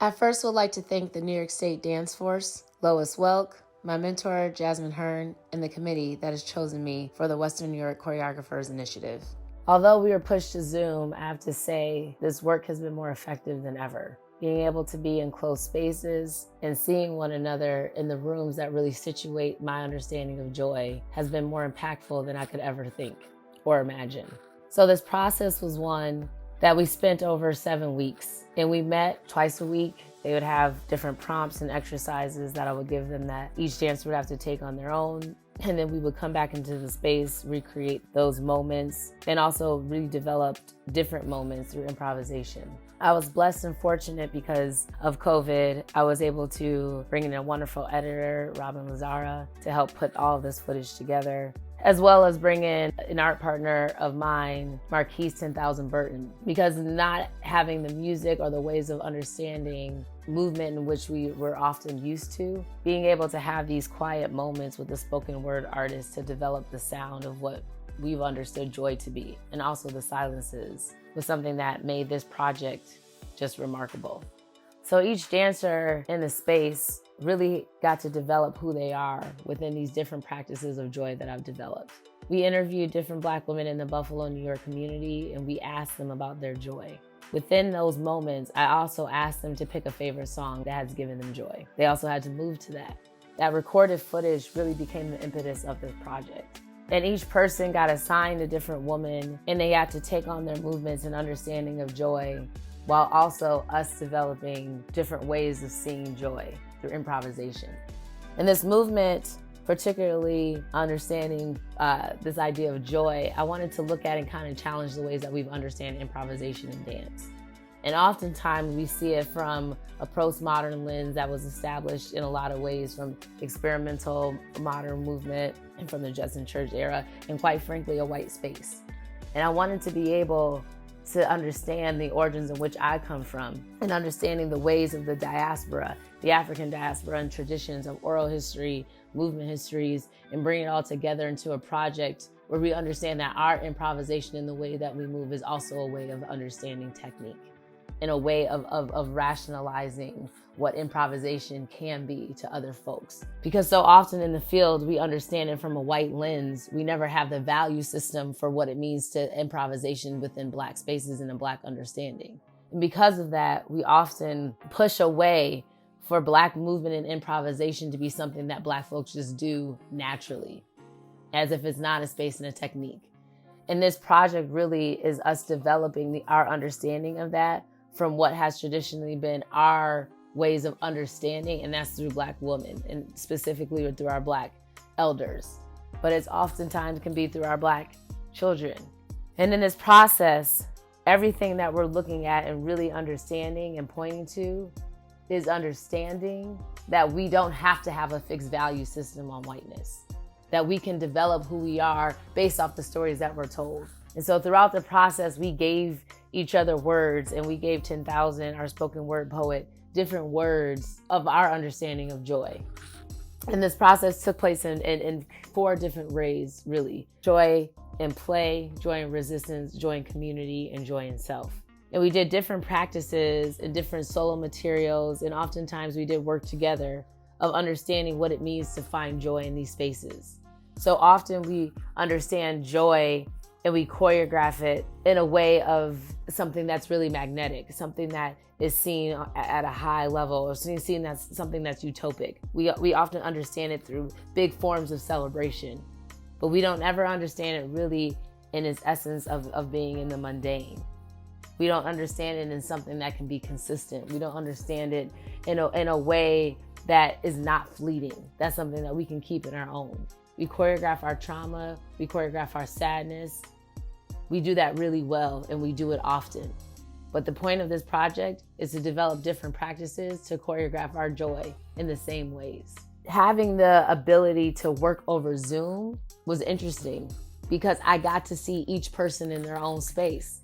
I first would like to thank the New York State Dance Force, Lois Welk, my mentor, Jasmine Hearn, and the committee that has chosen me for the Western New York Choreographers Initiative. Although we were pushed to Zoom, I have to say this work has been more effective than ever. Being able to be in closed spaces and seeing one another in the rooms that really situate my understanding of joy has been more impactful than I could ever think or imagine. So this process was one that we spent over 7 weeks, and we met twice a week. They would have different prompts and exercises that I would give them that each dancer would have to take on their own. And then we would come back into the space, recreate those moments, and also redeveloped different moments through improvisation. I was blessed and fortunate because of COVID. I was able to bring in a wonderful editor, Lazzara, to help put all of this footage together, as well as bring in an art partner of mine, Marquis 10,000 Burton, because not having the music or the ways of understanding movement in which we were often used to, being able to have these quiet moments with the spoken word artist to develop the sound of what we've understood joy to be, and also the silences, was something that made this project just remarkable. So each dancer in the space really got to develop who they are within these different practices of joy that I've developed. We interviewed different Black women in the Buffalo, New York community, and we asked them about their joy. Within those moments, I also asked them to pick a favorite song that has given them joy. They also had to move to that. That recorded footage really became the impetus of this project. And each person got assigned a different woman, and they had to take on their movements and understanding of joy, while also us developing different ways of seeing joy through improvisation. And this movement, particularly understanding this idea of joy, I wanted to look at and kind of challenge the ways that we've understand improvisation in dance. And oftentimes we see it from a postmodern lens that was established in a lot of ways from experimental modern movement and from the Justin Church era, and quite frankly, a white space. And I wanted to be able to understand the origins in which I come from and understanding the ways of the diaspora, the African diaspora, and traditions of oral history, movement histories, and bring it all together into a project where we understand that our improvisation in the way that we move is also a way of understanding technique, in a way of rationalizing what improvisation can be to other folks. Because so often in the field, we understand it from a white lens. We never have the value system for what it means to improvisation within Black spaces and a Black understanding. And because of that, we often push away for Black movement and improvisation to be something that Black folks just do naturally, as if it's not a space and a technique. And this project really is us developing our understanding of that from what has traditionally been our ways of understanding, and that's through Black women, and specifically through our Black elders. But it's oftentimes can be through our Black children. And in this process, everything that we're looking at and really understanding and pointing to is understanding that we don't have to have a fixed value system on whiteness, that we can develop who we are based off the stories that we're told. And so throughout the process, we gave each other words, and we gave 10,000, our spoken word poet, different words of our understanding of joy. And this process took place in 4 different ways, really. Joy in play, joy in resistance, joy in community, and joy in self. And we did different practices and different solo materials, and oftentimes we did work together of understanding what it means to find joy in these spaces. So often we understand joy and we choreograph it in a way of something that's really magnetic, something that is seen at a high level, or seen as something that's utopic. We often understand it through big forms of celebration, but we don't ever understand it really in its essence of being in the mundane. We don't understand it in something that can be consistent. We don't understand it in a way that is not fleeting. That's something that we can keep in our own. We choreograph our trauma, we choreograph our sadness. We do that really well, and we do it often. But the point of this project is to develop different practices to choreograph our joy in the same ways. Having the ability to work over Zoom was interesting because I got to see each person in their own space.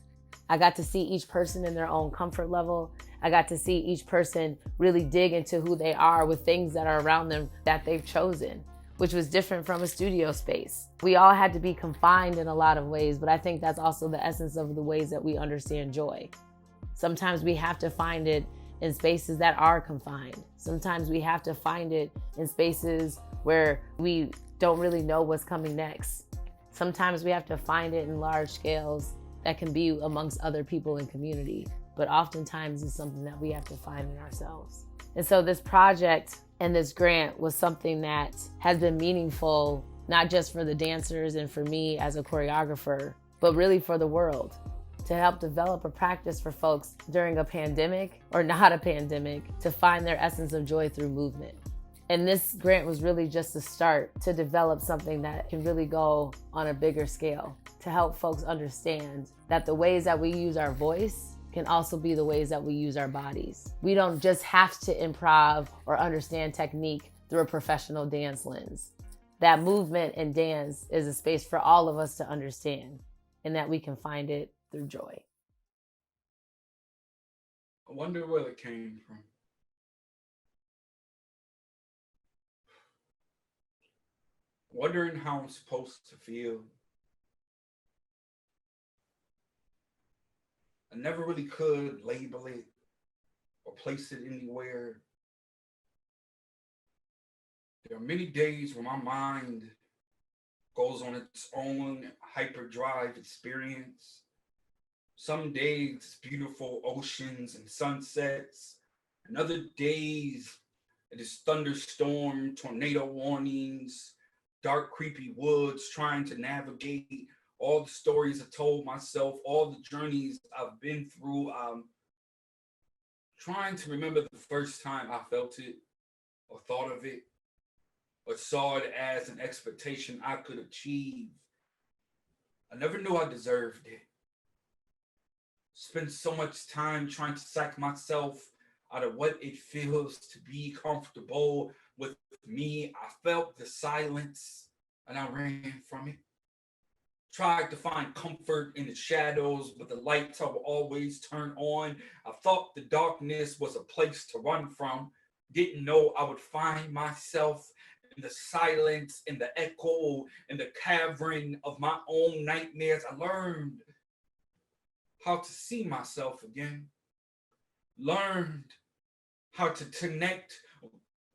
I got to see each person in their own comfort level. I got to see each person really dig into who they are with things that are around them that they've chosen, which was different from a studio space. We all had to be confined in a lot of ways, but I think that's also the essence of the ways that we understand joy. Sometimes we have to find it in spaces that are confined. Sometimes we have to find it in spaces where we don't really know what's coming next. Sometimes we have to find it in large scales that can be amongst other people in community, but oftentimes it's something that we have to find in ourselves. And so this project and this grant was something that has been meaningful, not just for the dancers and for me as a choreographer, but really for the world, to help develop a practice for folks during a pandemic or not a pandemic to find their essence of joy through movement. And this grant was really just a start to develop something that can really go on a bigger scale, to help folks understand that the ways that we use our voice can also be the ways that we use our bodies. We don't just have to improv or understand technique through a professional dance lens. That movement and dance is a space for all of us to understand, and that we can find it through joy. I wonder where it came from. Wondering how I'm supposed to feel. I never really could label it or place it anywhere. There are many days when my mind goes on its own hyperdrive experience. Some days, beautiful oceans and sunsets, and other days, it is thunderstorm, tornado warnings, dark, creepy woods, trying to navigate all the stories I told myself, all the journeys I've been through. Trying to remember the first time I felt it, or thought of it, or saw it as an expectation I could achieve. I never knew I deserved it. Spend so much time trying to psych myself out of what it feels to be comfortable with me. I felt the silence and I ran from it. Tried to find comfort in the shadows, but the lights I would always turn on. I thought the darkness was a place to run from. Didn't know I would find myself in the silence, in the echo, in the cavern of my own nightmares. I learned how to see myself again. Learned how to connect,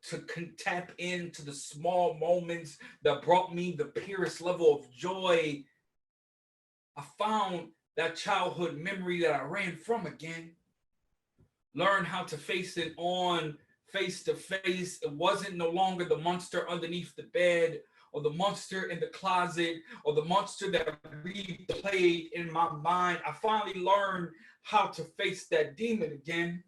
to tap into the small moments that brought me the purest level of joy. I found that childhood memory that I ran from again. Learned how to face it on face to face. It wasn't no longer the monster underneath the bed or the monster in the closet or the monster that replayed in my mind. I finally learned how to face that demon again,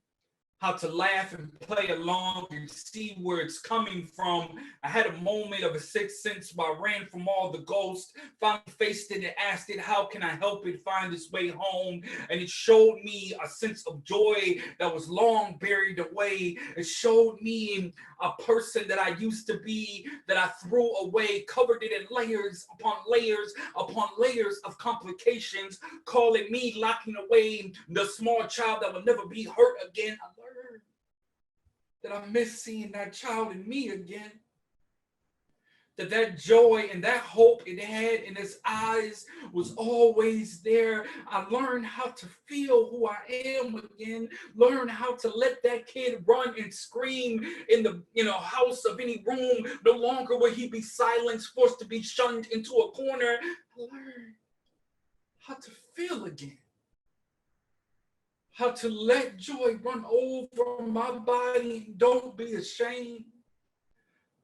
how to laugh and play along and see where it's coming from. I had a moment of a sixth sense where I ran from all the ghosts, finally faced it and asked it, how can I help it find its way home? And it showed me a sense of joy that was long buried away. It showed me a person that I used to be that I threw away, covered it in layers upon layers of complications, calling me locking away the small child that will never be hurt again. I learned that I miss seeing that child in me again. That joy and that hope it had in its eyes was always there. I learned how to feel who I am again. Learned how to let that kid run and scream in the house of any room. No longer will he be silenced, forced to be shunned into a corner. I learned how to feel again. How to let joy run over my body and don't be ashamed.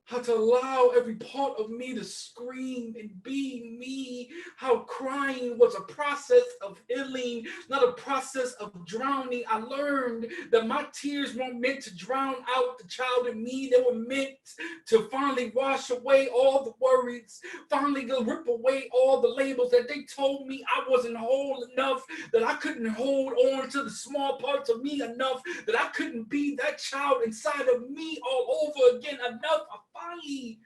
How to allow every part of me to scream and be me. How crying was a process of healing, not a process of drowning. I learned that my tears weren't meant to drown out the child in me. They were meant to finally wash away all the worries, finally to rip away all the labels that they told me I wasn't whole enough, that I couldn't hold on to the small parts of me enough, that I couldn't be that child inside of me all over again enough. I finally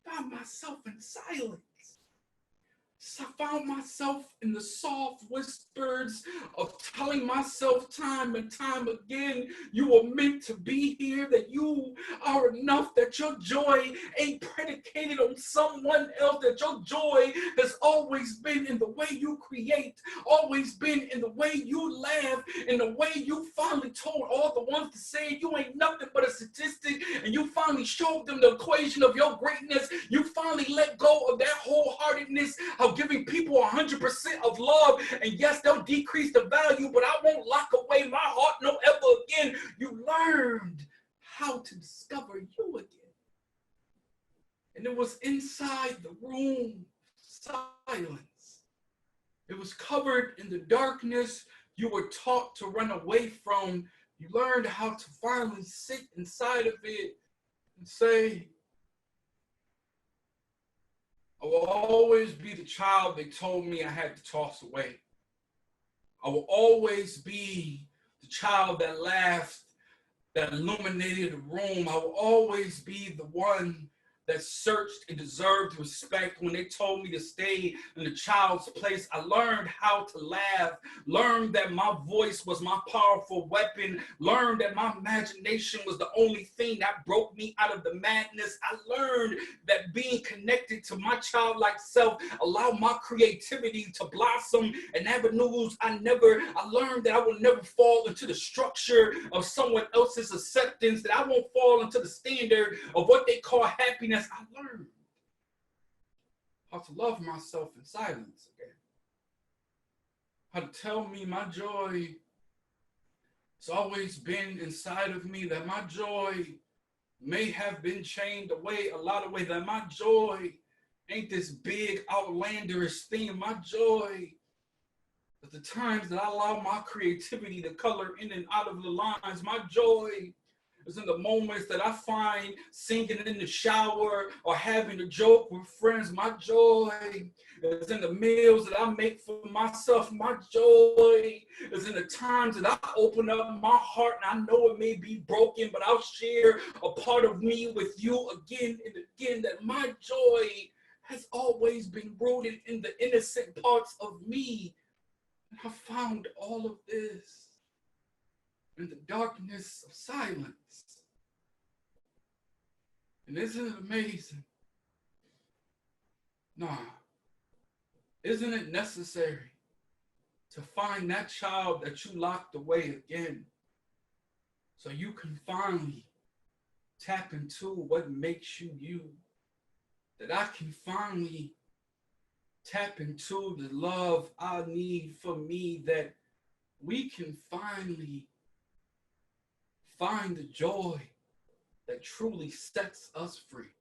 found myself in silence. I found myself in the soft whispers of telling myself time and time again, you were meant to be here, that you are enough, that your joy ain't predicated on someone else, that your joy has always been in the way you create, always been in the way you laugh, in the way you finally told all the ones to say you ain't nothing but a statistic, and you finally showed them the equation of your greatness. You finally let go of that wholeheartedness of giving people 100% of love, and yes, they'll decrease the value, but I won't lock away my heart no ever again. You learned how to discover you again. And it was inside the room, silence. It was covered in the darkness you were taught to run away from. You learned how to finally sit inside of it and say, I will always be the child they told me I had to toss away. I will always be the child that laughed, that illuminated the room. I will always be the one that searched and deserved respect. When they told me to stay in the child's place, I learned how to laugh, learned that my voice was my powerful weapon, learned that my imagination was the only thing that broke me out of the madness. I learned that being connected to my childlike self allowed my creativity to blossom in avenues I learned that I will never fall into the structure of someone else's acceptance, that I won't fall into the standard of what they call happiness. I learned how to love myself in silence again. How to tell me my joy has always been inside of me, that my joy may have been chained away a lot of ways, that my joy ain't this big outlandish thing. My joy is the times that I allow my creativity to color in and out of the lines. My joy is in the moments that I find singing in the shower or having a joke with friends. My joy is in the meals that I make for myself. My joy is in the times that I open up my heart, and I know it may be broken, but I'll share a part of me with you again and again. That my joy has always been rooted in the innocent parts of me. And I found all of this in the darkness of silence. And isn't it amazing? Nah. Isn't it necessary to find that child that you locked away again, so you can finally tap into what makes you you? That I can finally tap into the love I need for me, that we can finally find the joy that truly sets us free.